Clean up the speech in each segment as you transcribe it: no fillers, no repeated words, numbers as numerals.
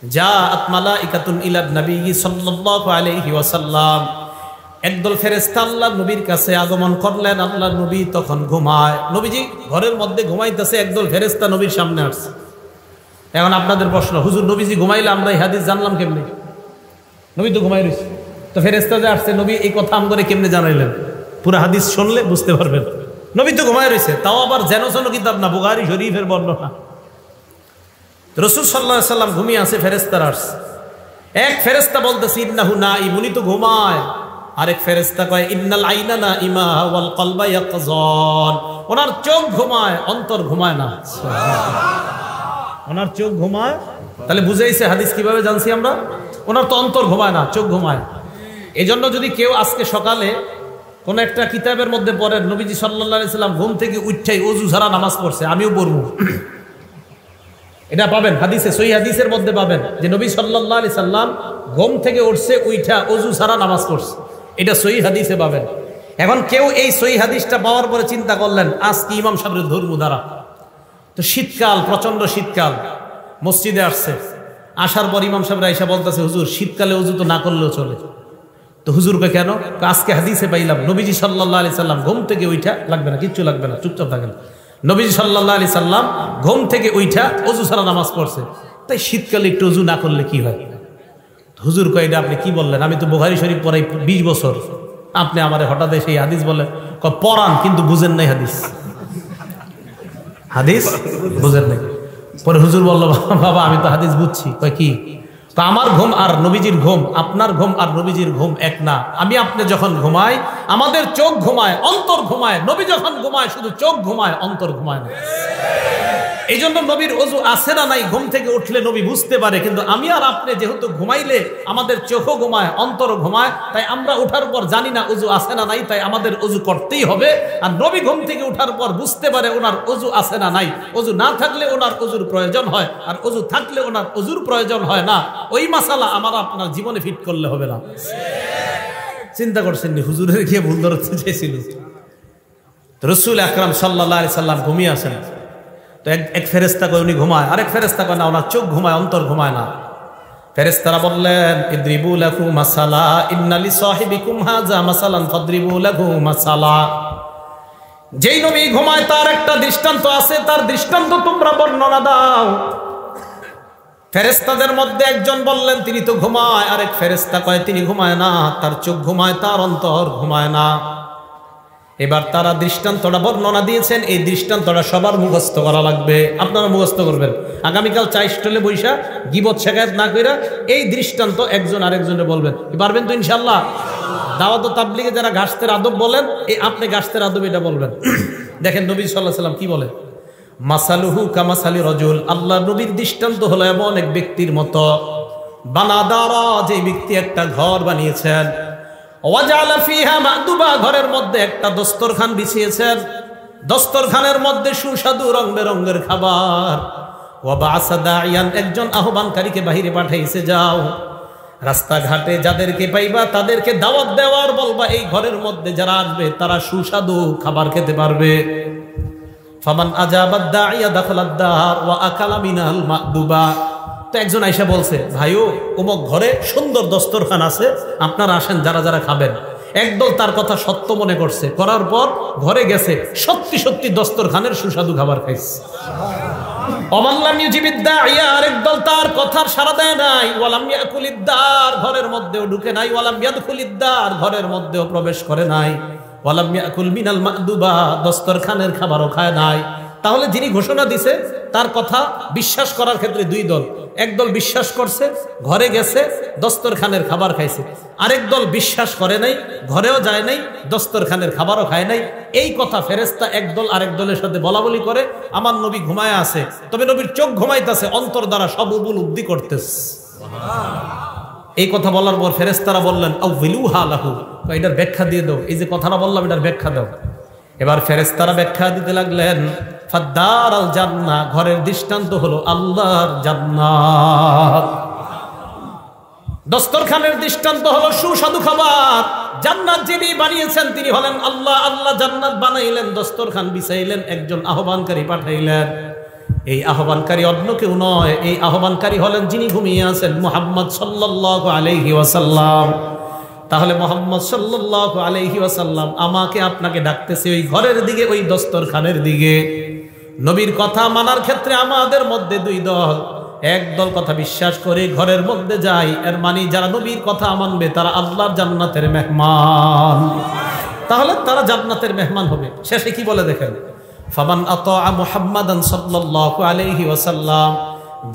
জাআত মালাইকাতুন ইলা নবী সাল্লাল্লাহু আলাইহি ওয়াসাল্লাম। একদল ফেরেশতা আল্লাহর নবীর কাছে আগমন করলেন। আল্লাহর নবী তখন ঘুমায়। নবীজি ঘরের মধ্যে ঘুমাইতেছে, একদল ফেরেশতা নবীর সামনে আসছে। এখন আপনাদের প্রশ্ন, হুজুর নবীজি ঘুমাইলে আমরা এই হাদিস জানলাম কেমনে? নবী তো ঘুমাই রয়েছে, তো ফেরেশতা যে আসছে নবী এই কথা আমগরে কেমনে জানাইলেন? পুরো হাদিস শুনলে বুঝতে পারবেন। নবী তো ঘুমাই রয়েছে, তাও আবার যেন কিতাব না, বুখারী শরীফের বর্ণনা। রাসূল সাল্লাল্লাহু আলাইহি সাল্লাম ঘুমিয়ে আছে, ফেরেশতারা আসছে। এক ফেরেশতা বলতেছে ইন্নাহু নাঈম, উনি তো ঘুমায়। আরেক ফেরেশতা কয় ইন্নাল আইনা নাঈমা ওয়াল কলবা ইয়াকযান, ওনার চোখ ঘুমায়, অন্তর ঘুমায় না। ওনার চোখ ঘুমায়, তাহলে বুঝাইছে হাদিস কিভাবে জানছি আমরা? ওনার তো অন্তর ঘুমায় না, চোখ ঘুমায়। এই জন্য যদি কেউ আজকে সকালে কোন একটা কিতাবের মধ্যে পড়েন নবীজি সাল্লাল্লাহু আলাইহি সাল্লাম ঘুম থেকে উঠাই ওযু ছাড়া নামাজ পড়ছে, আমিও পড়বো, এটা পাবেন হাদিসে, সহিহ হাদিসের মধ্যে পাবেন যে নবী সাল্লাল্লাহু আলাইহি সাল্লাম ঘুম থেকে উঠছে, উঠা ওযু ছাড়া নামাজ পড়ছে, এটা সহিহ হাদিসে পাবেন। এখন কেউ এই সহিহ হাদিসটা পাওয়ার পরে চিন্তা করলেন আজকে ইমাম সাহেবের ধর্ম দ্বারা, তো শীতকাল, প্রচন্ড শীতকাল, মসজিদে আসছে। আসার পর ইমাম সাহেব আয়েশা বলতেছে হুজুর শীতকালে ওযু তো না করলেও চলে। তো হুজুরকে কেন? আজকে হাদিসে পাইলাম নবীজি সাল্লাল্লাহু আলাইহি সাল্লাম ঘুম থেকে উঠা, লাগবে না, কিচ্ছু লাগবে না, চুপচাপ থাকেন, নবীজি সাল্লাল্লাহু আলাইহি সাল্লাম ঘুম থেকে উঠা ওযু ছাড়া নামাজ পড়ছে, তাই শীতকালে একটু ওযু না করলে কি হয়? হুজুর কয় এটা আপনি কি বললেন? আমি তো বুখারী শরীফ পড়াই 20 বছর, আপনি আমারে হঠাৎ এসে এই হাদিস বললেন। পড়ান কিন্তু বুঝেন নাই হাদিস, হাদিস বুঝেন নাই। পরে হুজুর বলল বাবা আমি তো হাদিস বুঝছি। কয় কি? তো আমার ঘুম আর নবীজির ঘুম, আপনার ঘুম আর নবীজির ঘুম এক না। আমি আপনি যখন ঘুমাই আমাদের চোখ ঘুমায়, অন্তর ঘুমায়। নবী যখন ঘুমায় শুধু চোখ ঘুমায়, অন্তর ঘুমায় না। এই জন্য নবীর ওযু আছে না নাই ঘুম থেকে উঠলে নবী বুঝতে পারে, কিন্তু আমি আর আপনি যেহেতু ঘুমাইলে আমাদের চোখও ঘুমায়, অন্তরও ঘুমায়, তাই আমরা উঠার পর জানি না ওযু আছে না নাই, তাই আমাদের ওযু করতেই হবে। আর নবী ঘুম থেকে উঠার পর বুঝতে পারে ওনার ওযু আছে না নাই। ওযু না থাকলে ওনার ওযুর প্রয়োজন হয়, আর ওযু থাকলে ওনার ওযুর প্রয়োজন হয় না। ওই মাসালা আমার আপনার জীবনে ফিট করলে হবে না। চিন্তা করছেন নি হুজুরের গিয়ে ভুল ধরতে চেয়েছিল? রাসূল আকরাম সাল্লাল্লাহু আলাইহি সাল্লাম ঘুমিয়ে আছেন। তো এক ফেরেশতা কয় উনি ঘুমায়, আরেক ফেরেশতা কয় না ওনার চোখ ঘুমায়, অন্তর ঘুমায় না। ফেরেশতারা বললেন ইদরিবু লাহু মাসালা ইন্না লিসাহিবিকুম হাযা মাসালান ফাদরিবু লাহু মাসালা। যেই নবী ঘুমায় তার একটা দৃষ্টান্ত আছে, তার দৃষ্টান্ত তোমরা বর্ণনা দাও। ফেরেশতাদের মধ্যে একজন বললেন তিনি তো ঘুমায়, আরেক ফেরেশতা কয় তিনি ঘুমায় না, তার চোখ ঘুমায়, তার অন্তর ঘুমায় না। এবার তারা দৃষ্টান্তটা বর্ণনা দিয়েছেন, এই দৃষ্টান্তটা সবার মুখস্থ করা লাগবে, আপনারা মুখস্থ করবেন। আগামীকাল চা স্টলে বৈশা গীবত শেখায়ত না কইরা এই দৃষ্টান্ত একজন আরেকজনে বলবেন। পারবেন তো ইনশাআল্লাহ? দাওয়াত ও তাবলীগে যারা গাছতের আদব বলেন, এই আপনি গাছতের আদব এটা বলবেন। দেখেন নবী সাল্লাল্লাহু আলাইহি সাল্লাম কি বলেন, মাসালুহু কামাসালি রাজুল, আল্লাহ নবীর দৃষ্টান্ত হলো এমন এক ব্যক্তির মতো, বানাদারা, যে ব্যক্তি একটা ঘর বানিয়েছেন, ওয়াজালা ফিহা মাদুবা, ঘরের মধ্যে একটা দস্তরখান বিছিয়েছেন, দস্তরখানের মধ্যে সুস্বাদু রং বেরঙের খাবার। ওয়া বা'সা দাইয়ান, একজন আহ্বানকারীকে বাহিরে পাঠাইছে, যাও রাস্তাঘাটে যাদেরকে পাইবা তাদেরকে দাওয়াত দেওয়ার বলবা এই ঘরের মধ্যে যারা আসবে তারা সুস্বাদু খাবার খেতে পারবে। ফামান আজাবাদ দাইয়া দাখালাদ দার ওয়া আকালা মিনাল মাদুবা। তো একজন আয়েশা বলছে ভাইও অমুক ঘরে সুন্দর দস্তরখান আছে, আপনারা আসেন যারা যারা খাবেন। একদল তার কথা সত্য মনে করছে, করার পর ঘরে গেছে, সত্যি সত্যি দস্তরখানের সুস্বাদু খাবার খাইছে। অমাল্লাম ইউজিবিদ দাইয়া, আরেকদল তার কথার সাড়া দেয় নাই, ওয়ালাম ইয়াকুলিদ দার, ঘরের মধ্যেও ঢুকে নাই, ওয়ালাম ইয়াদখুলিদ দার, ঘরের মধ্যেও প্রবেশ করে নাই, ওয়ালাম ইয়াকুল মিনাল মাদুবা, দস্তরখানের খাবারও খায় নাই। তাহলে যিনি ঘোষণা দিছে তার কথা বিশ্বাস করার ক্ষেত্রে দুই দল, একদল বিশ্বাস করছে, ঘরে গেছে, দস্তরখানের খাবার খাইছে, আরেক দল বিশ্বাস করে নাই, ঘরেও যায় নাই, দস্তরখানের খাবারও খায় নাই। এই কথা ফেরেশতা একদল আরেক দলের সাথে বলা বলি করে, আমার নবী ঘুমায় আছে, তবে নবীর চোখ ঘুমাইতেছে, অন্তর দ্বারা সব উপলব্ধি করতেছে। এই কথা বলার পর ফেরেশতারা বললেন আউযিলুহা লাহু, এটার ব্যাখ্যা দিয়ে দাও, এই যে কথাটা বললাম এটার ব্যাখ্যা দাও। এবার ফেরেশতারা ব্যাখ্যা দিতে লাগলেন, ফাদ্দারাল জান্নাহ, ঘরের দৃষ্টান্ত হলো আল্লাহর জান্নাত, দস্তরখানের দৃষ্টান্ত হলো সুস্বাদু খাবার। জান্নাত যিনি বানিয়েছেন তিনি হলেন আল্লাহ, আল্লাহ জান্নাত বানাইলেন, দস্তরখান বিছাইলেন, একজন আহ্বানকারী পাঠাইলেন। এই আহ্বানকারী অন্য কেউ নয়, এই আহ্বানকারী হলেন যিনি ঘুমিয়ে আছেন, মুহাম্মদ সাল্লাল্লাহু আলাইহি ওয়াসাল্লাম। তাহলে মুহাম্মদ সাল্লাল্লাহু আলাইহি ওয়াসাল্লাম আমাকে আপনাকে ডাকতেছে ওই ঘরের দিকে, ওই দস্তরখানের দিকে। নবীর কথা মানার ক্ষেত্রে আমাদের মধ্যে দুই দল। এক দল কথা বিশ্বাস করে ঘরের মধ্যে যায়, এর মানে যারা নবীর কথা মানবে তারা আল্লাহর জান্নাতের মেহমান, তাহলে তারা জান্নাতের মেহমান হবে। শেষে কি বলে দেখেন, ফামান আতা মুহাম্মাদান সাল্লাল্লাহু আলাইহি ওয়াসাল্লাম,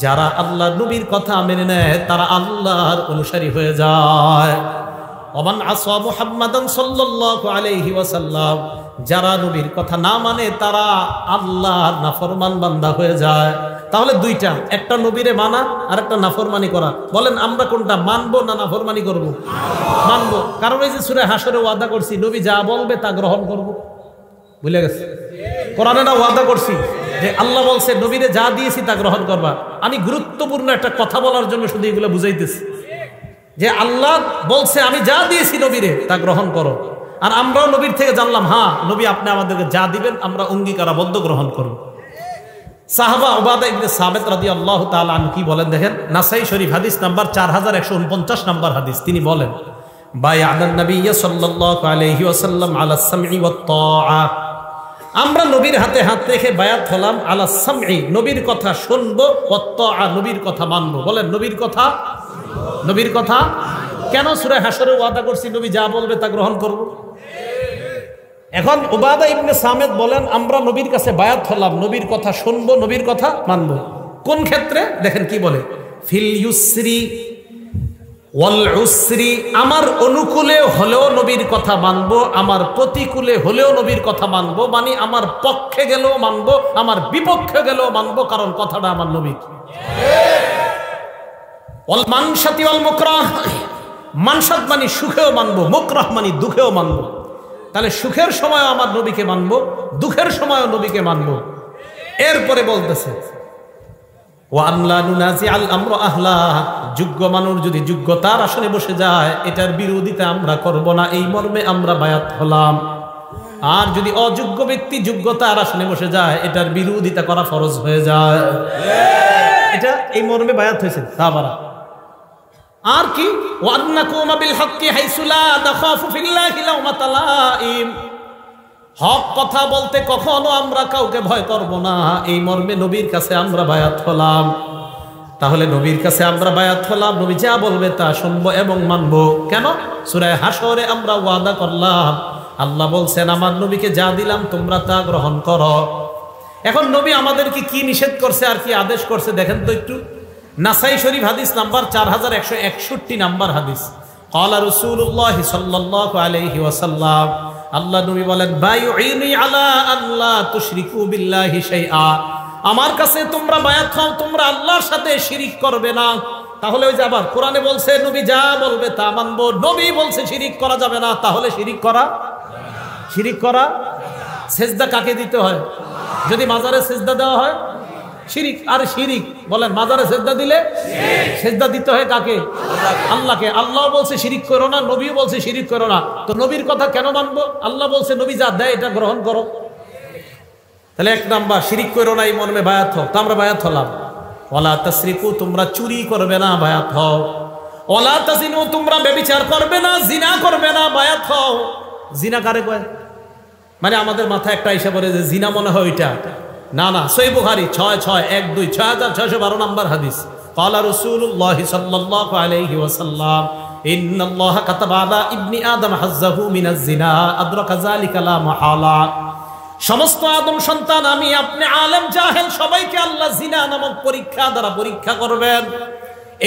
যারা আল্লাহর নবীর কথা মেনে নেয় তারা আল্লাহর অনুসারী হয়ে যায়। ওমান আসা মুহাম্মাদান সাল্লাল্লাহু আলাইহি ওয়াসাল্লাম, যারা নবীর কথা না মানে তারা আল্লাহর নাফরমান বান্দা হয়ে যায়। তাহলে দুইটা, একটা নবীরে মানা আর একটা নাফরমানি করা। বলেন আমরা কোনটা মানবো না নাফরমানি করব? মানবো, কারণ এই যে সূরা হাসরে ওয়াদা করছি নবী যা বলবে তা গ্রহণ করব। ভুলে গেছে? কোরআনে না ওয়াদা করছি যে আল্লাহ বলছে নবীরে যা দিয়েছি তা গ্রহণ করবা। আমি গুরুত্বপূর্ণ একটা কথা বলার জন্য শুধু এগুলো বুঝাইতেছি যে আল্লাহ বলছে আমি যা দিয়েছি নবীরে তা গ্রহণ করো, আর আমরাও নবীর থেকে জানলাম হ্যাঁ নবী আপনি আমাদেরকে যা দিবেন আমরা অঙ্গীকারাবদ্ধ গ্রহণ করব। সাহাবা উবাদা ইবনে সামিত রাদিয়াল্লাহু তাআলা আনহু কি বলেন দেখেন, নাসাই শরীফ হাদিস নাম্বার 4149 নম্বর হাদিস। তিনি বলেন বায়া'নান নাবিয়্য সাল্লাল্লাহু আলাইহি ওয়াসাল্লাম আলাস সামঈ ওয়াত তাআ, আমরা নবীর হাতে হাত রেখে বায়াত হলাম আলাস সামঈ, নবীর কথা শুনবো, ওয়াত তাআ, নবীর কথা মানবো। বলেন নবীর কথা, নবীর কথা কেন সূরা হাসরে ওয়াদা করছি নবী যা বলবে তা গ্রহণ করব। এখন উবাদা ইবনে সামিত বলেন আমরা নবীর কাছে বায়াত হলাম, নবীর কথা শুনবো, নবীর কথা মানবো। কোন ক্ষেত্রে দেখেন কি বলে, ফিল ইউসরি ওয়াল উসরি, আমার অনুকূলে হলেও নবীর কথা মানবো, আমার প্রতিকূলে হলেও নবীর কথা মানবো। মানে আমার পক্ষে গেলেও মানবো, আমার বিপক্ষে গেলেও মানবো, কারণ কথাটা আমার নবী। ওয়াল মানশাতি ওয়াল মুকরাহ, মানশাত মানে সুখেও মানবো, মুকরাহ মানে দুঃখেও মানবো। তাহলে সুখের সময় আমার নবীকে মানবো, দুঃখের সময়ও নবীকে মানবো। এরপরে বলতেছে ওয়ান লা নুনাজিআল আমরু আহলা, যোগ্য মানুষ যদি যোগ্যতার আসনে বসে যায় এটার বিরোধিতা আমরা করব না, এই মর্মে আমরা বায়াত হলাম। আর যদি অযোগ্য ব্যক্তি যোগ্যতার আসনে বসে যায় এটার বিরোধিতা করা ফরজ হয়ে যায়। এটা এই মর্মে বায়াত হয়েছে সাহাবারা। আর কি ওয়ান্নাকুমা বিল হক্কি হাইসু লা তাখাফু ফিল্লাহি লাওমাতা লাইম, হক কথা বলতে কখনো আমরা কাউকে ভয় করব না, এই মর্মে নবীর কাছে আমরা বায়াত হলাম। তাহলে নবীর কাছে আমরা বায়াত হলাম, নবী যা বলবে তা শুনবো এবং মানবো। কেন? সূরা হাসরে আমরা ওয়াদা করলাম, আল্লাহ বলছেন আমার নবীকে যা দিলাম তোমরা তা গ্রহণ করো। এখন নবী আমাদেরকে কি নিষেধ করছে আর কি আদেশ করছে দেখেন তো একটু। নাসাই শরীফ হাদিস নাম্বার 4161 নাম্বার হাদিস, ক্বালা রাসূলুল্লাহ সাল্লাল্লাহু আলাইহি ওয়াসাল্লাম, আল্লাহ নবী বলেন বায়ুইনি আলা আল্লা তুশরিকু বিল্লাহি শাইআ, আমার কাছে তোমরা বায়াত হও তোমরা আল্লাহর সাথে শিরিক করবে না। তাহলে ওই যে আবার কোরআনে বলছে নবী যা বলবে তা মানবো, নবী বলছে শিরিক করা যাবে না, তাহলে শিরিক করা, শিরিক করা। সেজদা কাকে দিতে হয়? যদি মাজারে সেজদা দেওয়া হয় শিরিক। আর শিরিক বলেন মাজারে সেজদা দিলে সেজদা দিতে হয় কাকে? আল্লাহকে। আল্লাহ বলছে শিরিক করো না, নবীও বলছে শিরিক করো না, তো নবীর কথা কেন মানবো? আল্লাহ বলছে নবী যা দেয় এটা গ্রহণ করো। তাহলে এক নাম্বার শিরিক করো না, এই মর্মে বায়াত হও, তো আমরা বায়াত হলাম। ওয়ালা তাসরিকু, তোমরা চুরি করবে না, বায়াত হও। ওয়ালা তাজিনু, তোমরা ব্যভিচার করবে না, জিনা করবে না, বায়াত হও। জিনা কারে কয়? মানে আমাদের মাথায় একটা হিসাব করে যে জিনা মনে হয় ওইটা, না না, সহিহ বুখারী 6612 নম্বর হাদিস, ক্বালা রাসূলুল্লাহ সাল্লাল্লাহু আলাইহি ওয়াসাল্লাম ইন্নাল্লাহা কাতাবা আলা ইবনি আদম হাজ্জাহু মিনাজ জিনা আদরাকা যালিকা লা মাহালা, সমস্ত আদম সন্তান আমি আপনি আলেম জাহেল সবাইকে আল্লাহ জিনা নামক পরীক্ষা দ্বারা পরীক্ষা করবেন।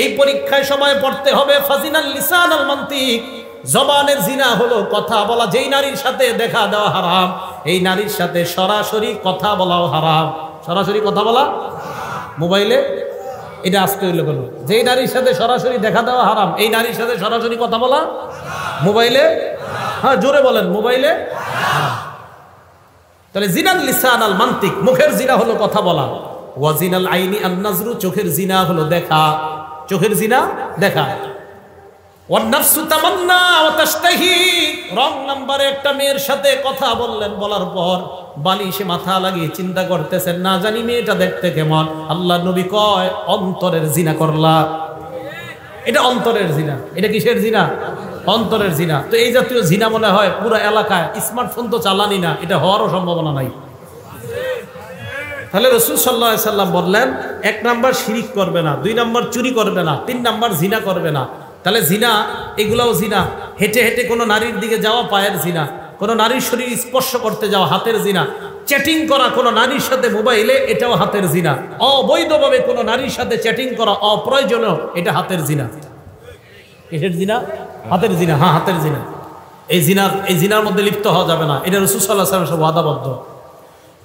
এই পরীক্ষায় সময় পড়তে হবে ফাজিনাল লিসান আল মান্তিক, জবানের জিনা হলো কথা বলা। যেই নারীর সাথে দেখা দেওয়া হারাম, এই নারীর সাথে সরাসরি কথা বলাও হারাম। সরাসরি কথা বলা মোবাইলে, এটা আসতে হইলে বলো। যেই নারীর সাথে সরাসরি দেখা দেওয়া হারাম, এই নারীর সাথে সরাসরি কথা বলা মোবাইলে, হ্যাঁ জোরে বলেন, মোবাইলে। তাহলে জিনাল লিসান আল মান্তিক, মুখের জিনা হলো কথা বলা। ওয়া জিনাল আইনি আন নাজরু, চোখের জিনা হলো দেখা। চোখের জিনা দেখা। ওয়ান নাফসু তামান্না ওয়া তাশতাহি, রং নাম্বারে একটা মেয়ের সাথে কথা বললেন, বলার পর বালিশে মাথা লাগিয়ে চিন্তা করতেছেন না জানি মেয়েটা দেখতে কেমন। আল্লাহ নবী কয় অন্তরের জিনা করলা। এটা অন্তরের জিনা। এটা কিসের জিনা? অন্তরের জিনা। তো এই জাতীয় জিনা মনে হয় পুরো এলাকায়, স্মার্টফোন তো চালানি না, এটা হওয়ারও সম্ভাবনা নাই। তাহলে রাসূল সাল্লাল্লাহু আলাইহি সাল্লাম বললেন 1 নাম্বার শিরিক করবে না, 2 নাম্বার চুরি করবে না, 3 নাম্বার জিনা করবে না। তাহলে জিনা এগুলাও জিনা। হেঁটে হেঁটে কোনো নারীর দিকে যাওয়া পায়ের জিনা, কোনো নারীর শরীর স্পর্শ করতে যাওয়া হাতের জিনা, চ্যাটিং করা কোনো নারীর সাথে মোবাইলে এটাও হাতের জিনা, অবৈধভাবে কোনো নারীর সাথে চ্যাটিং করা অপ্রয়োজনীয় এটা হাতের জিনা। কিসের জিনা? হাতের জিনা। হ্যাঁ, হাতের জিনা। এই জিনার মধ্যে লিপ্ত হওয়া যাবে না। এটা রাসূল সাল্লাল্লাহু আলাইহি ওয়াসাল্লাম ওয়াদাবদ্ধ।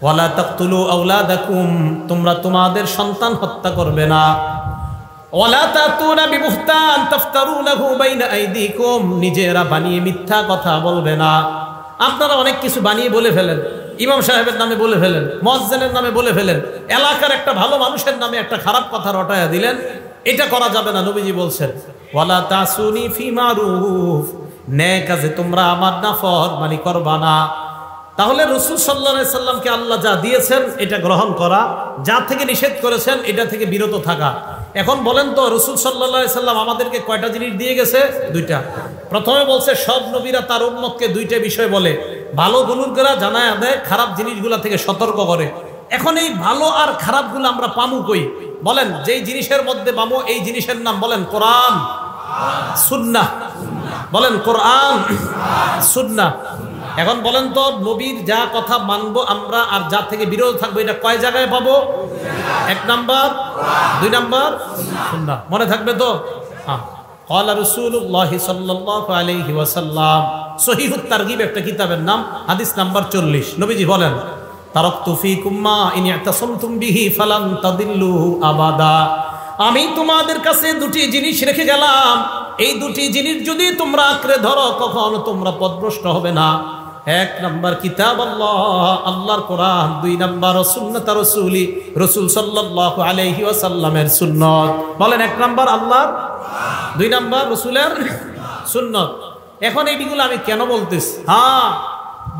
ওয়ালা তাকতুলু আওলাদাকুম, তোমরা তোমাদের সন্তান হত্যা করবে না। ওয়ালা তাতুনা বিবুহতান তাফতারুনাহু বাইনা আইদিকুম, নিজেরা বানিয়ে মিথ্যা কথা বলবে না। আপনারা অনেক কিছু বানিয়ে বলে ফেলেন, ইমাম সাহেবের নামে বলে ফেলেন, মুয়াজ্জিনের নামে বলে ফেলেন, এলাকার একটা ভালো মানুষের নামে একটা খারাপ কথা রটায়া দিলেন। এটা করা যাবে না। নবীজি বলছেন ওয়ালা তাসুনি ফি মারুফ, নেক কাজে তোমরা আমার নাফরমানি করবা না। তাহলে রাসূল সাল্লাল্লাহু আলাইহি সাল্লামকে আল্লাহ যা দিয়েছেন এটা গ্রহণ করা, যা থেকে নিষেধ করেছেন এটা থেকে বিরত থাকা। এখন বলেন তো রাসূল সাল্লাল্লাহু আলাইহি সাল্লাম আমাদেরকে কয়টা জিনিস দিয়ে গেছে? 2টা। প্রথমে বলছে সব নবীরা তার উম্মতকে 2টা বিষয় বলে, ভালো গুণগুলা জানায় দেয়, খারাপ জিনিসগুলা থেকে সতর্ক করে। এখন এই ভালো আর খারাপগুলো আমরা পামু কই? বলেন, যেই জিনিসের মধ্যে পামু এই জিনিসের নাম বলেন কোরআন সুন্নাহ। বলেন কোরআন সুন্নাহ। এখন বলেন তো নবীর যা কথা মানবো আমরা আর যা থেকে বিরত থাকবো এটা কয় জায়গায় পাবো? 1 নাম্বার, 2 নাম্বার সুন্নাহ। মনে থাকবে তো? হ্যাঁ। ক্বালা রাসূলুল্লাহ সাল্লাল্লাহু আলাইহি ওয়াসাল্লাম, সহিহুত তারগিব একটা কিতাবের নাম, হাদিস নাম্বার 40। নবীজি বলেন তারাকতু ফীকুম মা ইন ইতাসামতুম বিহি ফালান তাদিল্লু আবাদা, আমি তোমাদের কাছে 2টি জিনিস রেখে গেলাম, এই 2টি জিনিস যদি তোমরা আঁকড়ে ধরো কখনো তোমরা পথভ্রষ্ট হবে না। 1 নাম্বার কিতাব আল্লাহ, আল্লাহর কোরআন। 2 নাম্বার সুন্নাত রাসূলি, রাসূল সাল্লাল্লাহু আলাইহি ওয়াসাল্লামের সুন্নাত। বলেন 1 নাম্বার আল্লাহর, 2 নাম্বার রাসূলের সুন্নাত। এখন এইগুলো আমি কেন বলতেছি? হ্যাঁ,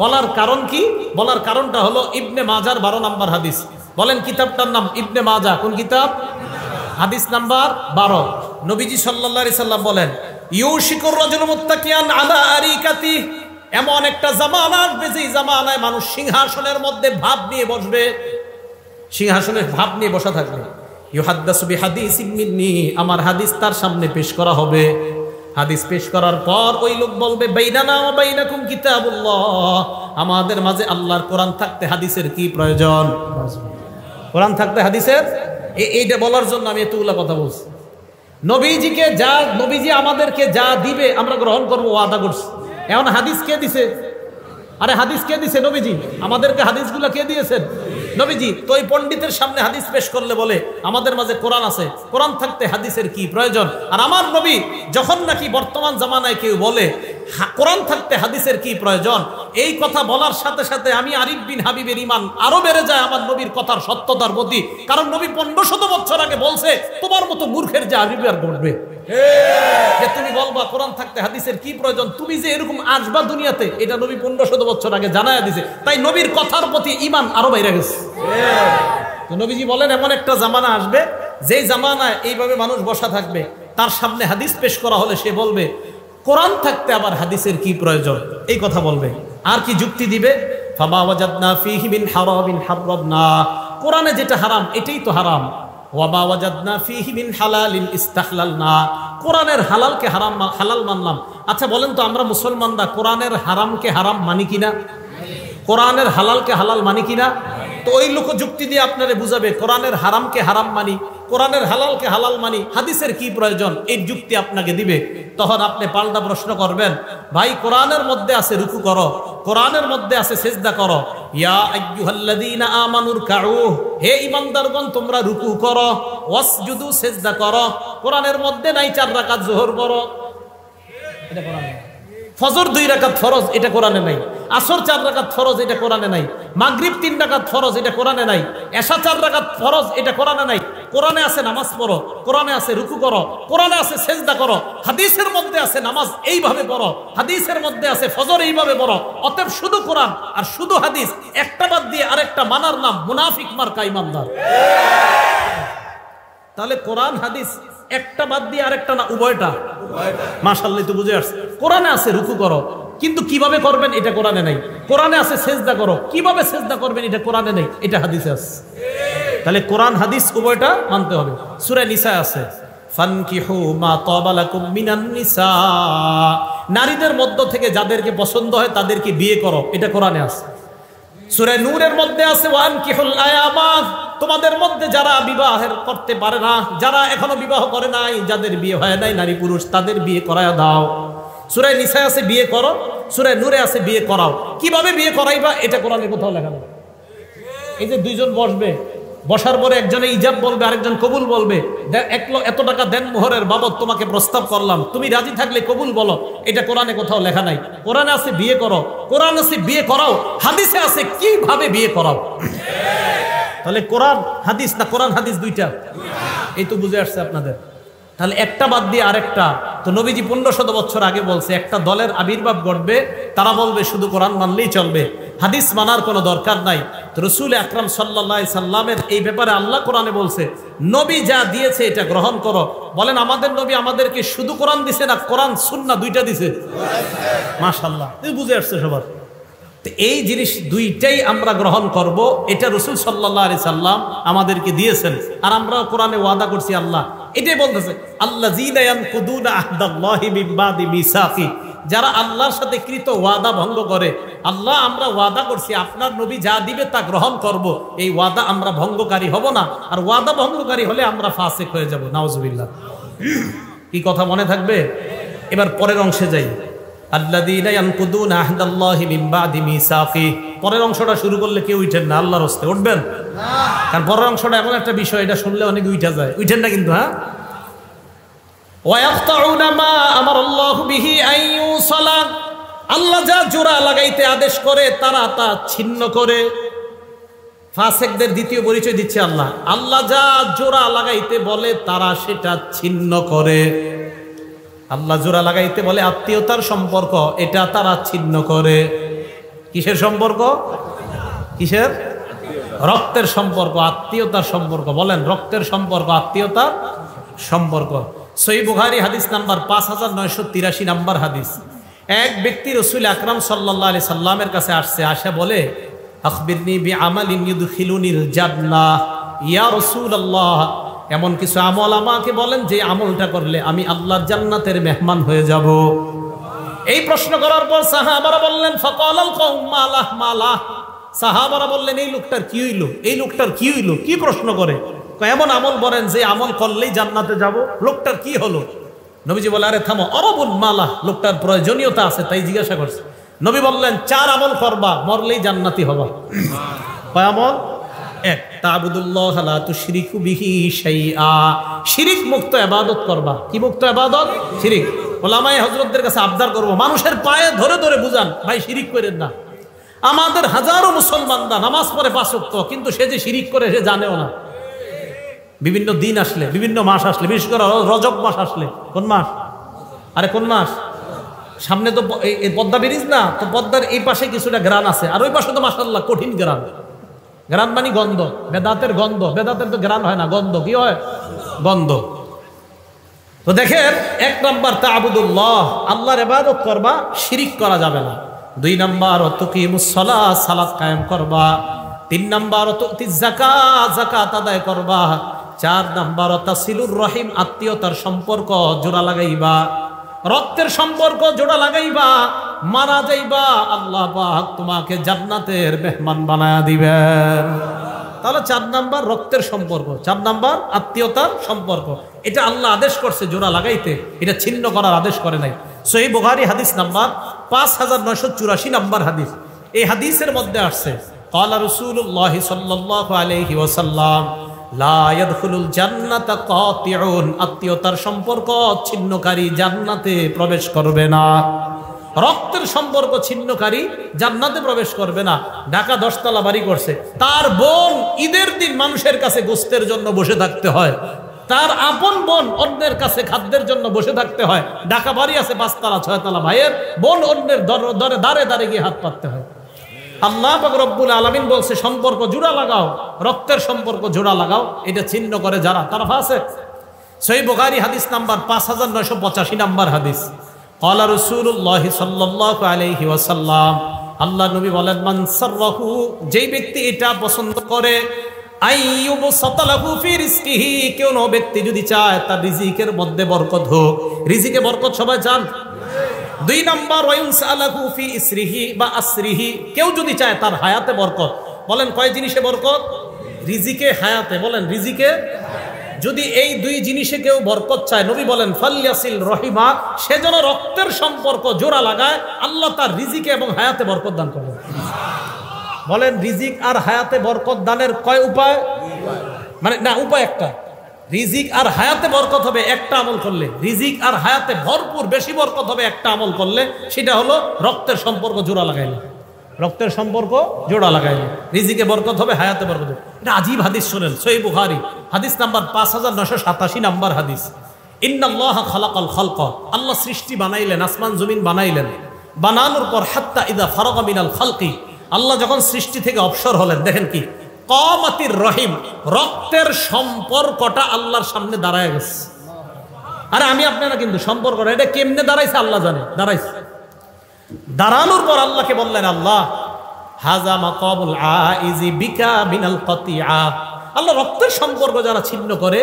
বলার কারণ কি? বলার কারণটা হলো ইবনে মাজার 12 নাম্বার হাদিস। বলেন কিতাবটার নাম ইবনে মাজা। কোন কিতাব? হাদিস নাম্বার 12। নবীজি সাল্লাল্লাহু আলাইহি সাল্লাম বলেন ইউশিকুর রাজুলু মুত্তাকিয়ান আলা আরিকাতি, এমন একটা জামানা আসবে যেই জামানায় মানুষ সিংহাসনের মধ্যে ভাব নিয়ে বসবে, সিংহাসনের ভাব নিয়ে বসা থাকবে। ইউহাদ্দাসু বিহাদিসিম মিন্নি, আমার হাদিস তার সামনে পেশ করা হবে। হাদিস পেশ করার পর ওই লোক বলবে বাইনানা ওয়া বাইনাকুম কিতাবুল্লাহ, আমাদের মাঝে আল্লাহর কোরআন থাকতে হাদিসের কি প্রয়োজন? কোরআন থাকতে হাদিসের, এইটা বলার জন্য আমি এতগুলা কথা বলছি। নবীজিকে যা, নবীজি আমাদেরকে যা দিবে আমরা গ্রহণ করবো, ওয়াদা করছি। এখন হাদিস কে দিছে? আরে হাদিস কে দিছে? নবীজি। আমাদেরকে হাদিসগুলা কে দিয়েছেন? নবীজি। তো এই পণ্ডিতের সামনে হাদিস পেশ করলে বলে আমাদের মাঝে কোরআন আছে, কোরআন থাকতে হাদিসের কি প্রয়োজন? আর আমার নবী যখন নাকি বর্তমান জামানায় কেউ বলে কোরআন থাকতে হাদিসের কি প্রয়োজন, এই কথা বলার সাথে সাথে আমি আরিফ বিন হাবিবের ঈমান আরো বেড়ে যায় আমার নবীর কথার সত্যতার প্রতি। কারণ নবী 1500 বছর আগে বলছে তোমার মতো মূর্খের যে আরিফ আর ঘটবে যে তুমি বলবা কোরআন থাকতে হাদিসের কি প্রয়োজন, তুমি যে এরকম আসবা দুনিয়াতে, এটা নবী 1500 বছর আগে জানায়া দিয়েছে। তাই নবীর কথার প্রতি ঈমান আরো বাইরে গেছে। তো নবীজি বলেন এমন একটা জামানা আসবে যেই জামানায় এইভাবে মানুষ বসা থাকবে, তার সামনে হাদিস পেশ করা হলে সে বলবে কোরআন থাকতে আবার হাদিসের কি প্রয়োজন, এই কথা বলবে। আর কি যুক্তি দিবে? ফামা ওয়াজাদনা ফীহি মিন হারামিন হারামনা, কোরআনে যেটা হারাম এটাই তো হারাম। ওয়ামা ওয়াজাদনা ফীহি মিন হালালিন ইস্তাহলালনা, কোরআনের হালালকে হারাম হালাল মানলাম। আচ্ছা বলেন তো আমরা মুসলমানরা কোরআনের হারামকে হারাম মানি কিনা? কোরআনের হালালকে হালাল মানি কিনা? তো ওই লোক যুক্তি দিয়ে আপনারে বুঝাবে কোরআনের হারামকে হারাম মানি, কোরআনের হালালকে হালাল মানি, হাদিসের কি প্রয়োজন, এই যুক্তি আপনাকে দিবে। তখন আপনি পাল্টা প্রশ্ন করবেন, ভাই কোরআনের মধ্যে আছে রুকু করো, কোরআনের মধ্যে আছে সিজদা করো, ইয়া আইয়ুহাল্লাযীনা আমানুর কাউ, হে ঈমানদারগণ তোমরা রুকু করো, ওয়াসজুদু সিজদা করো। কোরআনের মধ্যে নাই 4 রাকাত যোহর করো, এটা কোরআন। ফজর 2 রাকাত ফরজ, এটা কোরআনে নাই। আসর 4 রাকাত ফরজ, এটা কোরআনে নাই। মাগরিব 3 রাকাত ফরজ, এটা কোরআনে নাই। এশা 4 রাকাত ফরজ, এটা কোরআনে নাই। কোরআনে আছে নামাজ পড়ো, কোরআনে আছে রুকু করো, কোরআনে আছে সেজদা করো, হাদিসের মধ্যে আছে নামাজ এইভাবে পড়ো, হাদিসের মধ্যে আছে ফজর এইভাবে পড়ো। অতএব শুধু কোরআন আর শুধু হাদিস একটা বাদ দিয়ে আরেকটা মানার নাম মুনাফিক মার্কা ইমানদার। তাহলে কোরআন হাদিস একটা বাদ দিয়ে আরেকটা না, উভয়টা। মাশাআল্লাহ, তো বুঝে আসছে। কোরআনে আছে রুকু করো, কিন্তু কিভাবে করবেন এটা কোরআনে নাই। কোরআনে আছে সেজদা করো, কিভাবে সেজদা করবেন এটা কোরআনে নেই, এটা হাদিসে আছে। তাহলে কোরআন হাদিস উভয়টা মানতে হবে। সূরা নিসা আছে ফানকিহু মা তাবা লাকুম মিনান নিসা, নারীদের মধ্য থেকে যাদেরকে পছন্দ হয় তাদেরকে বিয়ে করো, এটা কোরআনে আছে। সূরা নূরের মধ্যে আছে ওয়ানকিহুল আয়ামা, তোমাদের মধ্যে যারা বিবাহের করতে পারে না, যারা এখনো বিবাহ করে নাই, যাদের বিয়ে হয় নাই নারী পুরুষ, তাদের বিয়ে করায় দাও। সূরা নিসা আছে বিয়ে করো, সূরা নূরে আছে বিয়ে করাও। কিভাবে বিয়ে করাইবা এটা কোরআনে কোথাও লেখা নেই। এই যে দুইজন বসবে, বসার পরে একজনে ইজাব বলবে, আরেকজন কবুল বলবে, এত টাকা দেন মোহরের বাবদ তোমাকে প্রস্তাব করলাম, তুমি রাজি থাকলে কবুল বলো, এটা কোরআনে কোথাও লেখা নাই। কোরআনে আছে বিয়ে করো, কোরআনে আছে বিয়ে করাও, হাদিসে আছে কিভাবে বিয়ে করাও। তাহলে কোরআন হাদিস না কোরআন হাদিস দুইটা, এই তো বুঝে আসছে আপনাদের। তাহলে একটা বাদ দিয়ে আরেকটা। তো নবীজি 1500 বছর আগে বলছে একটা দলের আবির্ভাব ঘটবে, তারা বলবে শুধু কোরআন মানলেই চলবে, হাদিস মানার কোনো দরকার নাই। তো রাসূল আকরাম সাল্লাল্লাহু আলাইহি সাল্লামের এই ব্যাপারে আল্লাহ কোরআনে বলছে নবী যা দিয়েছে এটা গ্রহণ করো। বলেন আমাদের নবী আমাদেরকে শুধু কোরআন দিছে না কোরআন সুন্নাহ দুইটা দিছে? মাশাআল্লাহ, তুমি বুঝে আসছে সবার। তো এই জিনিস দুইটাই আমরা গ্রহণ করব, এটা রাসূল সাল্লাল্লাহু আলাইহি সাল্লাম আমাদেরকে দিয়েছেন। আর আমরা কোরআনে ওয়াদা করছি, আল্লাহ এটাই বলতেছে আল্লাযীনা ইয়ানকুদুনা আহদাল্লাহি মিন বাদি মিসাকি, যারা আল্লাহর সাথে কৃত ওয়াদা ভঙ্গ করে। আল্লাহ আমরা ওয়াদা করছি আপনার নবী যা দিবে তা গ্রহণ করব, এই ওয়াদা আমরা ভঙ্গকারী হব না। আর ওয়াদা ভঙ্গকারী হলে আমরা ফাসিক হয়ে যাব, নাউজুবিল্লাহ। কি কথা মনে থাকবে? এবার পরের অংশে যাই। আল্লাযীনা ইয়ানকুদুনা আহদাল্লাহি মিন বাদি মিসাকি, পরের অংশটা শুরু করলে কেউ উঠেন না, আল্লাহর হস্তে উঠবেন না। কারণ পরের অংশটা এমন একটা বিষয়, এটা শুনলে অনেক উঠা যায়, উঠেন না কিন্তু। হ্যাঁ, ওয়ায়াকতাউনা মা আমারাল্লাহু বিহি আন ইউসালা, আল্লাহ যা জোড়া লাগাইতে আদেশ করে তারা তা ছিন্ন করে। ফাসিকদের দ্বিতীয় পরিচয় দিচ্ছে আল্লাহ, আল্লাহ যা জোড়া লাগাইতে বলে তারা সেটা ছিন্ন করে। আল্লাহ জোড়া লাগাইতে বলে আত্মীয়তার সম্পর্ক, এটা তারা ছিন্ন করে। কিসের সম্পর্ক? কিসের? রক্তের সম্পর্ক, আত্মীয়তার সম্পর্ক। বলেন রক্তের সম্পর্ক, আত্মীয়তার সম্পর্ক। সহিহ বুখারী হাদিস নাম্বার 5983 নাম্বার হাদিস। এক ব্যক্তি রাসূল আকরাম সাল্লাল্লাহু আলাইহি সাল্লামের কাছে আসছে, আসে বলে আখবিরনি বিআমালিন ইউদখিলুনিল জান্নাহ, ইয়া রাসূলুল্লাহ এমন কিছু আমল আমাকে বলেন যে আমলটা করলে আমি আল্লাহর জান্নাতের মেহমান হয়ে যাব। এই প্রশ্ন করার পর সাহাবারা বললেন ফাকালাল কওম মালাহ মালাহ, সাহাবারা বললেন এই লোকটার কি হইল, এই লোকটার কি হইল, কি প্রশ্ন করে, এমন আমল বলেন যে আমল করলেই জান্নাতে যাব, লোকটার কি হলো? নবীজি বলে আরে থামো, অরবুল মালাহ, লোকটার প্রয়োজনীয়তা আছে তাই জিজ্ঞাসা করছে। নবী বললেন 4 আমল করবা, মরলেই জান্নাতি হবা। কয় আমল? 1, তা'বুদুল্লাহ লা তুশরিকু বিহি শাইআ, শিরিক মুক্ত ইবাদত করবা। কি মুক্ত ইবাদত? শিরিক। উলামায়ে হযরতদের কাছে আবদার করব, মানুষের পায়ে ধরে ধরে বুঝান ভাই শিরিক করেন না। আমাদের হাজারো মুসলমানরা নামাজ পড়ে 5 ওয়াক্ত, কিন্তু সে যে শিরিক করে সে জানেও না। বিভিন্ন দিন আসলে, বিভিন্ন মাস আসলে, বিশেষ করে রজব মাস আসলে, কোন মাস? আরে কোন মাস? সামনে তো এই পদ্মা ব্রিজ না, তো পদ্মার এই পাশে কিছুটা গ্রান আছে, আর ওই পাশে তো মাশাআল্লাহ কঠিন গ্রান। গ্রান মানে গন্ধ, বেদাতের গন্ধ। বেদাতের তো গ্রান হয় না, গন্ধ। কি হয়? গন্ধ। তো দেখেন 1 নাম্বার তা'বুদুল্লাহ, আল্লাহর ইবাদত করবা, শিরিক করা যাবে না। 2 নাম্বার তুকিমুস সালাত, সালাত কায়েম করবা। 3 নাম্বার তুতিজ যাকাত, যাকাত আদায় করবা। 4 নাম্বার তাসিলুর রহিম, আত্মীয়তার সম্পর্ক জোড়া লাগাইবা, রক্তের সম্পর্ক জোড়া লাগাইবা। মারা যাইবা আল্লাহ পাক তোমাকে জান্নাতের মেহমান বানায়া দিবেন। তাহলে 4 নাম্বার রক্তের সম্পর্ক, 4 নাম্বার আত্মীয়তার সম্পর্ক, এটা আল্লাহ আদেশ করছে জোড়া লাগাইতে, এটা ছিন্ন করার আদেশ করে নাই। সহিহ বুখারী হাদিস নাম্বার 5984 নাম্বার হাদিস। এই হাদিসের মধ্যে আসছে ক্বালা রাসূলুল্লাহ সাল্লাল্লাহু আলাইহি ওয়াসাল্লাম লা ইয়াদখুলুল জান্নাতা কাতিউন, আত্মীয়তার সম্পর্ক ছিন্নকারী জান্নাতে প্রবেশ করবে না। রক্তের সম্পর্ক ছিন্নকারী জান্নাতে প্রবেশ করবে না। ঢাকা 10 তলা বাড়ি করছে, তার বোন ঈদের দিন মানুষের কাছে গোস্তের জন্য বসে থাকতে হয়, তার আপন বোন অন্যের কাছে খাদ্যের জন্য বসে থাকতে হয়। ঢাকা বাড়ি আছে 5 তলা 6 তলা, ভাইয়ের বোন অন্যের দাঁড়ে দাঁড়ে গিয়ে হাত পাততে হয়। আল্লাহ পাক রব্বুল আলামিন বলছে সম্পর্ক জোড়া লাগাও, রক্তের সম্পর্ক জোড়া লাগাও। এটা ছিন্ন করে যারা, তারা ফাসিক। সহিহ বুখারী হাদিস নাম্বার 5985 নাম্বার হাদিস। ক্বালা রাসূলুল্লাহ সাল্লাল্লাহু আলাইহি ওয়াসাল্লাম, আল্লাহ নবী বলেন, মান সাররাহু, যেই ব্যক্তি এটা পছন্দ করে, আইয়ুবসাতালাহু ফি রিজকিহি, কোন ব্যক্তি যদি চায় তার রিজিকের মধ্যে বরকত হোক। রিজিকে বরকত সবাই চান। 2 নাম্বার, ওয়ায়ুনসালাহু ফি ইসরিহি বা আসরিহি, কেউ যদি চায় তার হায়াতে বরকত। বলেন কয় জিনিসে বরকত? রিজিকে, হায়াতে। বলেন রিজিকে। যদি এই 2 জিনিসে কেউ বরকত চায়, নবী বলেন ফালইয়াসিল রহিমা, সে যেন রক্তের সম্পর্ক জোড়া লাগায়, আল্লাহ তার রিজিকে এবং হায়াতে বরকত দান করবেন। বলেন রিজিক আর হায়াতে বরকত দানের কয় উপায়? মানে না, উপায় একটা। রিজিক আর হায়াতে বরকত হবে একটা আমল করলে, রিজিক আর হায়াতে ভরপুর বেশি বরকত হবে একটা আমল করলে, সেটা হলো রক্তের সম্পর্ক জোড়া লাগাইলে। রক্তের সম্পর্ক জোড়া লাগাইলে রিজিকে বরকত হবে, হায়াতে বরকত হবে। এটা আজীব হাদিস শুনেন, সহিহ বুখারী হাদিস নাম্বার 5987 নাম্বার হাদিস। ইন্নাল্লাহা খালাকাল খালকা, আল্লাহ সৃষ্টি বানাইলেন, আসমান জমিন বানাইলেন। বানানোর পর হাত্তা ইদা ফারাগা মিনাল খালকি, আল্লাহ যখন সৃষ্টি থেকে অবসর হলেন, দেখেন কি কামাতির রহিম, রক্তের সম্পর্কটা আল্লাহর সামনে দাঁড়ায় গেছে। আরে আমি আপনারা কিন্তু সম্পর্কটা এটা কেমনে দাঁড়াইছে আল্লাহ জানে, দাঁড়াইছে। দাঁড়ানোর পর আল্লাহকে বললেন, আল্লাহ হাযা মাকাবুল আইজি বিকা মিনাল কাতিআ, আল্লাহ রক্তের সম্পর্ক যারা ছিন্ন করে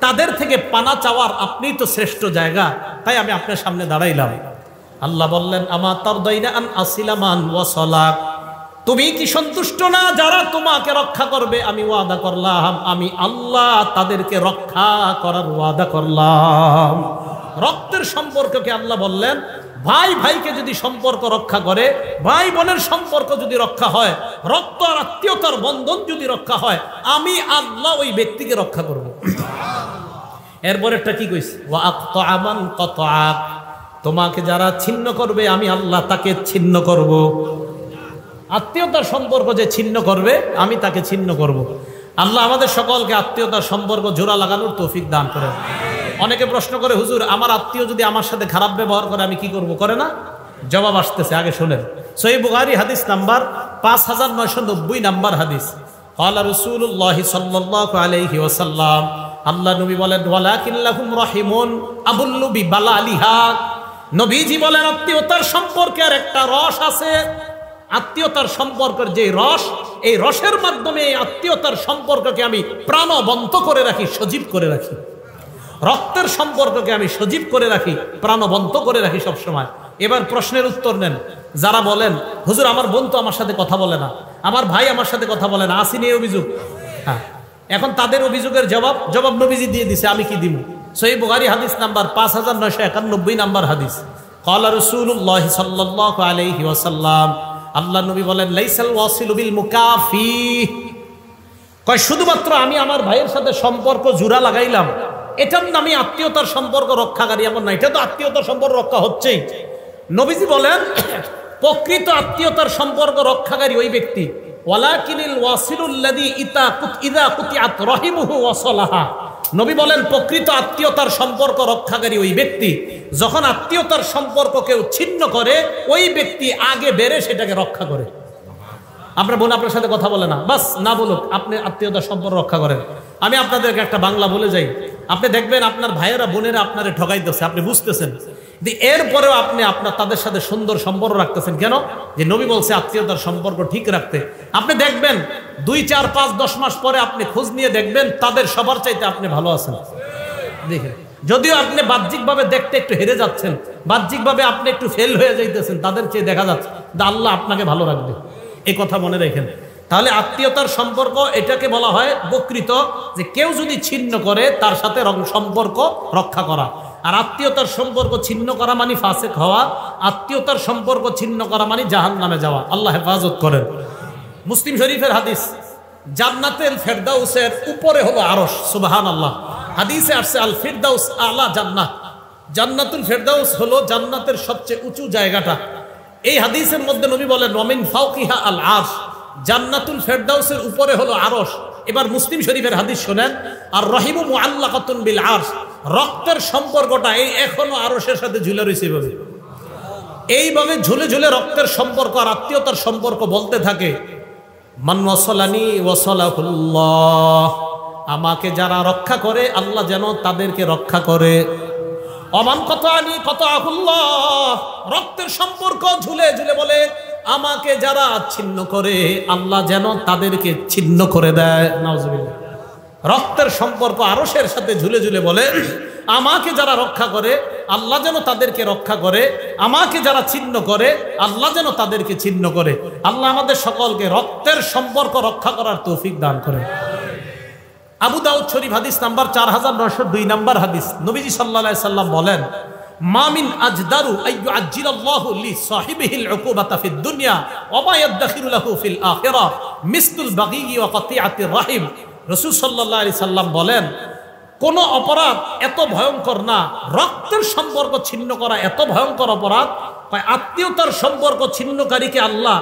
তাদের থেকে পানা চাওয়ার আপনি তো শ্রেষ্ঠ জায়গা, তাই আমি আপনার সামনে দাঁড়াইলাম। আল্লাহ বললেন, আমা তারদাইনা আন আসিলা মান ওয়াসালাক, তুমি কি সন্তুষ্ট না যারা তোমাকে রক্ষা করবে? আমি ওয়াদা করলাম, আমি আল্লাহ তাদেরকে রক্ষা করার ওয়াদা করলাম। রক্তের সম্পর্ককে আল্লাহ বললেন, ভাই ভাইকে যদি সম্পর্ক রক্ষা করে, ভাই বোনের সম্পর্ক যদি রক্ষা হয়, রক্ত আর আত্মীয়তার বন্ধন যদি রক্ষা হয়, আমি আল্লাহ ওই ব্যক্তিকে রক্ষা করব। এরপরেরটা কি কইছে? ওয়া আকতাআ মান কাতাআক, তোমাকে যারা ছিন্ন করবে আমি আল্লাহ তাকে ছিন্ন করব। আত্মীয়তার সম্পর্ক যে ছিন্ন করবে আমি তাকে ছিন্ন করব। আল্লাহ আমাদের সকলকে আত্মীয়তার সম্পর্ক জোড়া লাগানোর তৌফিক দান করেন। অনেকে প্রশ্ন করে, হুজুর আমার আত্মীয় যদি আমার সাথে খারাপ ব্যবহার করে আমি কি করব? করে না? জবাব আসতেছে, আগে শুনেন। সহিহ বুখারী হাদিস নাম্বার 5990 নাম্বার হাদিস। ক্বালা রাসূলুল্লাহ সাল্লাল্লাহু আলাইহি ওয়াসাল্লাম, আল্লাহ নবী বলেন, ওয়ালাকিল্লাহুম রাহিমুন আবুল্লু বিবালালিহা, নবীজি বলেন আত্মীয়তার সম্পর্কের একটা রস আছে। আত্মীয়তার সম্পর্কের যে রস, এই রসের মাধ্যমে আত্মীয়তার সম্পর্ককে আমি প্রাণবন্ত করে রাখি, সজীব করে রাখি। রক্তের সম্পর্ককে আমি সজীব করে রাখি, প্রাণবন্ত করে রাখি সবসময়। এবার প্রশ্নের উত্তর নেন। যারা বলেন, হুজুর আমার বোন তো আমার সাথে কথা বলে না, আমার ভাই আমার সাথে কথা বলে না, আসেনি এই অভিযোগ। হ্যাঁ, এখন তাদের অভিযোগের জবাব নবীজি দিয়ে দিছে, আমি কি দিব? সহিহ বুখারী হাদিস নাম্বার 5991 নাম্বার হাদিস। ক্বালা রাসূলুল্লাহ সাল্লাল্লাহু আলাইহি ওয়াসাল্লাম, আল্লাহ নবী বলেন, লাইসাল ওয়াসিলু বিল মুকাফি, কয় শুধুমাত্র আমি আমার ভাইয়ের সাথে সম্পর্ক জোড়া লাগাইলাম এটার নামে আত্মীয়তার সম্পর্ক রক্ষাকারী এমন না। এটা তো আত্মীয়তার সম্পর্ক রক্ষা হচ্ছেই। নবীজি বলেন, প্রকৃত আত্মীয়তার সম্পর্ক রক্ষাকারী ওই ব্যক্তি, ওয়ালাকিনিল ওয়াসিলুল্লাযী ইযা কুতিআত রাহিমুহু ওয়াসালাহা, নবী বলেন প্রকৃত আত্মীয়তার সম্পর্ক রক্ষাকারী ওই ব্যক্তি, যখন আত্মীয়তার সম্পর্ক কেউ ছিন্ন করে ওই ব্যক্তি আগে বেড়ে সেটাকে রক্ষা করে। আপনার বোন আপনার সাথে কথা বলে না, বাস না বলুক, আপনি আত্মীয়তার সম্পর্ক রক্ষা করেন। আমি আপনাদেরকে একটা বাংলা বলে যাই, আপনি দেখবেন আপনার ভাইয়েরা বোনেরা আপনারে ঠকাইতেছে, আপনি বুঝতেছেন, এরপরেও আপনি তাদের সাথে সুন্দর সম্পর্ক রাখতেছেন কেন? যে নবী বলছে আত্মীয়তার সম্পর্ক ঠিক রাখতে। আপনি দেখবেন 2, 4, 5, 10 মাস পরে আপনি খোঁজ নিয়ে দেখবেন তাদের সবার চাইতে আপনি ভালো আছেন। দেখেন, যদিও আপনি বাহ্যিকভাবে দেখতে একটু হেরে যাচ্ছেন, বাহ্যিকভাবে আপনি একটু ফেল হয়ে যাইতেছেন, তাদের চেয়ে দেখা যাচ্ছে আল্লাহ আপনাকে ভালো রাখবে, এই কথা মনে রাখেন। তাহলে আত্মীয়তার সম্পর্ক এটাকে বলা হয় প্রকৃত, যে কেউ যদি ছিন্ন করে তার সাথে সম্পর্ক রক্ষা করা। আর আত্মীয়তার সম্পর্ক ছিন্ন করা মানে ফাসিক হওয়া, আত্মীয়তার সম্পর্ক ছিন্ন করা মানে জাহান্নামে যাওয়া। আল্লাহ হেফাজত করেন। মুসলিম শরীফের হাদিস, জান্নাতের ফেরদাউসের উপরে হলো আরশ, সুবহানাল্লাহ। হাদিসে আসছে আল ফিরদাউস আলা জান্নাত, জান্নাতুল ফেরদাউস হলো জান্নাতের সবচেয়ে উঁচু জায়গাটা। এই হাদিসের মধ্যে নবী বলেন ওয়ামিন ফাওকিহা আল আরশ, জান্নাতুল ফেরদাউসের উপরে হলো আরশ। এবার মুসলিম শরীফের হাদিস শোনেন, আর রহিমু মুআল্লাকাতুন বিল আরশ, রক্তের সম্পর্কটা এই এখনো আরশের সাথে ঝুলে রয়েছে। এইভাবে ঝুলে ঝুলে রক্তের সম্পর্ক আর আত্মীয়তার সম্পর্ক বলতে থাকে, মান ওয়াসালানি ওয়াসালাহুল্লাহ, আমাকে যারা রক্ষা করে আল্লাহ যেন তাদেরকে রক্ষা করে। অমান কতানি কতাহুল্লাহ, রক্তের সম্পর্ক ঝুলে ঝুলে বলে আমাকে যারা ছিন্ন করে আল্লাহ যেন তাদেরকে ছিন্ন করে দেয়। নাউজুবিল্লাহ। রক্তের সম্পর্ক আরশের সাথে ঝুলে ঝুলে বলে আমাকে যারা রক্ষা করে আল্লাহ যেন তাদেরকে রক্ষা করে, আমাকে যারা ছিন্ন করে আল্লাহ যেন তাদেরকে ছিন্ন করে। আল্লাহ আমাদের সকলকে রক্তের সম্পর্ক রক্ষা করার তৌফিক দান করে। আবু দাউদ শরীফ হাদিস নাম্বার 4902 নাম্বার হাদিস, নবীজি সাল্লাল্লাহু আলাইহি সাল্লাম বলেন, মা মিন আজদারু আইয়ু আজ্জিলাল্লাহু লি সাহিবিহিল উকুবাতা ফিদ দুনিয়া ওয়া মা ইয়াদখিরু লাহু ফিল আখিরাহ মিসলুল বাগী ওয়া কাতিআতির রাহিম। রাসূল সাল্লাল্লাহু আলাইহি সাল্লাম বলেন, কোন অপরাধ এত ভয়ঙ্কর না, রক্তের সম্পর্ক ছিন্ন করা এত ভয়ঙ্কর অপরাধ, আত্মীয়তার সম্পর্ক ছিন্নকারীকে আল্লাহ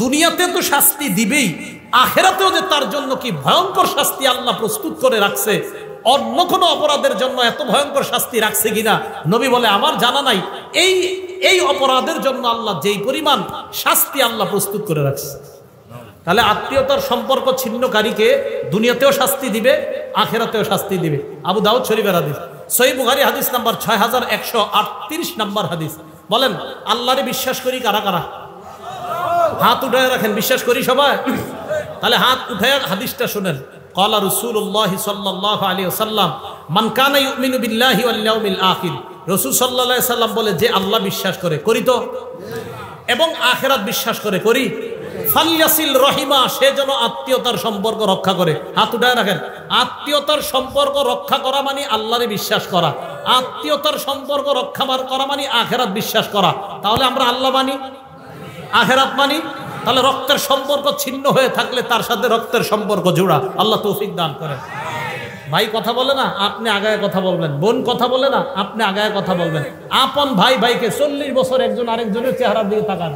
দুনিয়াতে তো শাস্তি দিবেই, আখিরাতেও যে তার জন্য কি ভয়ঙ্কর শাস্তি আল্লাহ প্রস্তুত করে রাখছে, অন্য কোনো অপরাধের জন্য এত ভয়ঙ্কর শাস্তি রাখছে কিনা নবী বলে আমার জানা নাই। এই অপরাধের জন্য আল্লাহ যেই পরিমাণ শাস্তি আল্লাহ প্রস্তুত করে রাখছে। তাহলে আত্মীয়তার সম্পর্ক ছিন্নকারীকে দুনিয়াতেও শাস্তি দিবে, আখিরাতেও শাস্তি দিবে। আবু দাউদ শরীফের হাদিস। সহিহ বুখারী হাদিস নাম্বার 6138 নাম্বার হাদিস। বলেন আল্লাহরে বিশ্বাস করি কারা কারা? হাত উঠায় রাখেন, বিশ্বাস করি সবাই। তাহলে হাত উঠায় হাদিসটা শুনেন। ক্বালা রাসূলুল্লাহ সাল্লাল্লাহু আলাইহি ওয়াসাল্লাম, মান কানা ইউমিনু বিল্লাহি ওয়াল ইয়াউমিল আখির, রাসূল সাল্লাল্লাহু আলাইহি সাল্লাম বলে যে আল্লাহ বিশ্বাস করে, করি তো, এবং আখিরাত বিশ্বাস করে, করি, ফালইয়াসিল রহিমা, সে যেন আত্মীয়তার সম্পর্ক রক্ষা করে। হাত উঠায় রাখেন। আত্মীয়তার সম্পর্ক রক্ষা করা মানে আল্লাহরে বিশ্বাস করা, আত্মীয়তার সম্পর্ক রক্ষা করা মানে আখিরাত বিশ্বাস করা। তাহলে আমরা আল্লাহ মানি, আখিরাত মানি, তাহলে রক্তের সম্পর্ক ছিন্ন হয়ে থাকলে তার সাথে রক্তের সম্পর্ক জোড়া। আল্লাহ তৌফিক দান করেন। ভাই কথা বলে না, আপনি আগায় কথা বলবেন। বোন কথা বলে না, আপনি আগায় কথা বলবেন। আপন ভাই ভাইকে 40 বছর একজন আরেকজনের চেহারার দিকে তাকান,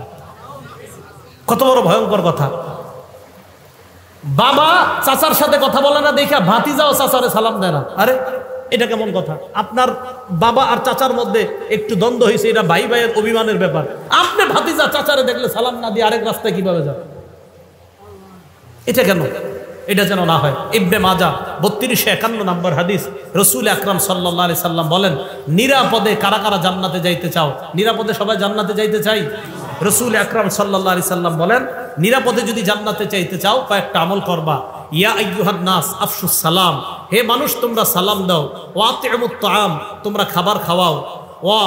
কত বড় ভয়ঙ্কর কথা। বাবা চাচার সাথে কথা বলে না দেখা ভাতিজাও চাচারে সালাম দেয় না। আরে এটা কেমন কথা? আপনার বাবা আর চাচার মধ্যে একটু দ্বন্দ্ব হয়েছে, এটা ভাই ভাইয়ের অভিমানের ব্যাপার। আপনি ভাতিজা চাচারে দেখলে সালাম না দিয়ে আরেক রাস্তায় কিভাবে যান? এটা কেন? এটা যেন না হয়। ইবনে মাজাহ 3251 নম্বর হাদিস, রাসূল আকরাম সাল্লাল্লাহু আলাইহি সাল্লাম বলেন, নিরাপদে কারা কারা জান্নাতে যাইতে চাও? নিরাপদে সবাই জান্নাতে যাইতে চাই? রাসূল আকরাম সাল্লাল্লাহু আলাইহি সাল্লাম বলেন, নিরাপদে যদি জান্নাতে চাইতে চাও কয়েকটা আমল করবা। ইয়া আইয়ুহান নাস আফশুস সালাম, হে মানুষ তোমরা সালাম দাও। ওয়া আতিমুত তাআম, তোমরা খাবার খাওয়াও। ওয়া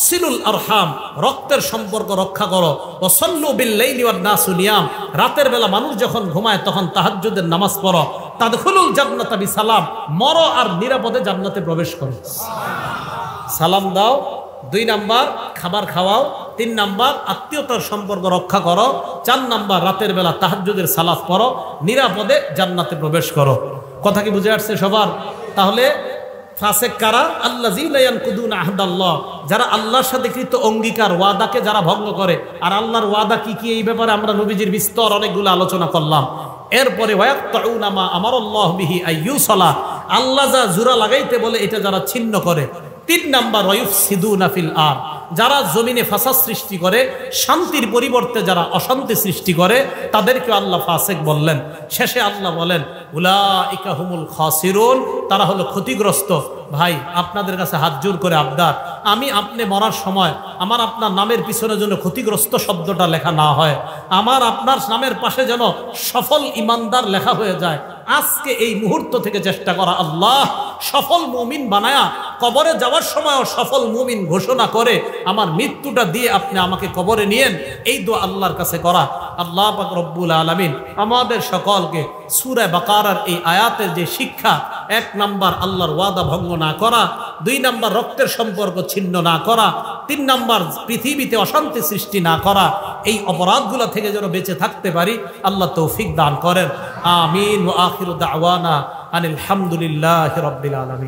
সিলুল আরহাম, রক্তের সম্পর্ক রক্ষা করো। ওয়া সাল্লু বিল লাইলি ওয়ান নাসু নিয়াম, রাতের বেলা মানুষ যখন ঘুমায় তখন তাহাজ্জুদের নামাজ পড়ো। তাদখুলুল জান্নাতা বিসালাম, মরো আর নিরাপদে জান্নাতে প্রবেশ করো। সালাম দাও, 2 নাম্বার খাবার খাওয়াও, 3 নাম্বার আত্মীয়তার সম্পর্ক রক্ষা করো, 4 নাম্বার রাতের বেলা তাহাজ্জুদের সালাত পড়ো, নিরাপদে জান্নাতে প্রবেশ করো। কথা কি বুঝে আসছে সবার? তাহলে ফাসেক কারা? আল্লাযীনা ইয়ানকুদুনা আহদাল্লাহ, যারা আল্লাহর সাথে কৃত অঙ্গীকার ওয়াদাকে যারা ভঙ্গ করে। আর আল্লাহর ওয়াদা কি কি এই ব্যাপারে আমরা নবীজির বিস্তর অনেকগুলো আলোচনা করলাম। এরপরে ওয়ায়াকতাউনা মা আমারাল্লাহু বিহি আইয়ুসালা, আল্লাহ যা জোড়া লাগাইতে বলে এটা যারা ছিন্ন করে। 3 নাম্বার ওয়ায়ুফসিদুনা ফিল আরদ, যারা জমিনে ফাসাদ সৃষ্টি করে, শান্তির পরিবর্তে যারা অশান্তি সৃষ্টি করে, তাদেরকে আল্লাহ ফাসেক বললেন। শেষে আল্লাহ বলেন উলাইকা হুমুল খাসিরুন, তারা হলো ক্ষতিগ্রস্ত। ভাই আপনাদের কাছে হাত জোর করে আবদার, আমি আপনি মরার সময় আমার আপনার নামের পিছনে যেন ক্ষতিগ্রস্ত শব্দটা লেখা না হয়, আমার আপনার নামের পাশে যেন সফল ইমানদার লেখা হয়ে যায়। আজকে এই মুহূর্ত থেকে চেষ্টা করা, আল্লাহ সফল মুমিন বানায়া কবরে যাওয়ার সময়ও সফল মুমিন ঘোষণা করে আমার মৃত্যুটা দিয়ে আপনি আমাকে কবরে নিয়েন, এই দোয়া আল্লাহর কাছে করা। আল্লাহ পাক রব্বুল আলামিন আমাদের সকলকে সূরা বাকারার এই আয়াতের যে শিক্ষা, 1 নাম্বার আল্লাহর ওয়াদা ভঙ্গ না করা, 2 নাম্বার রক্তের সম্পর্ক ছিন্ন না করা, 3 নাম্বার পৃথিবীতে অশান্তি সৃষ্টি না করা, এই অপরাধগুলো থেকে যেন বেঁচে থাকতে পারি আল্লাহ তৌফিক দান করেন। আমিন। ওয়া আখিরু দাওয়ানা আনিল হামদুলিল্লাহি রাব্বিল আলামিন।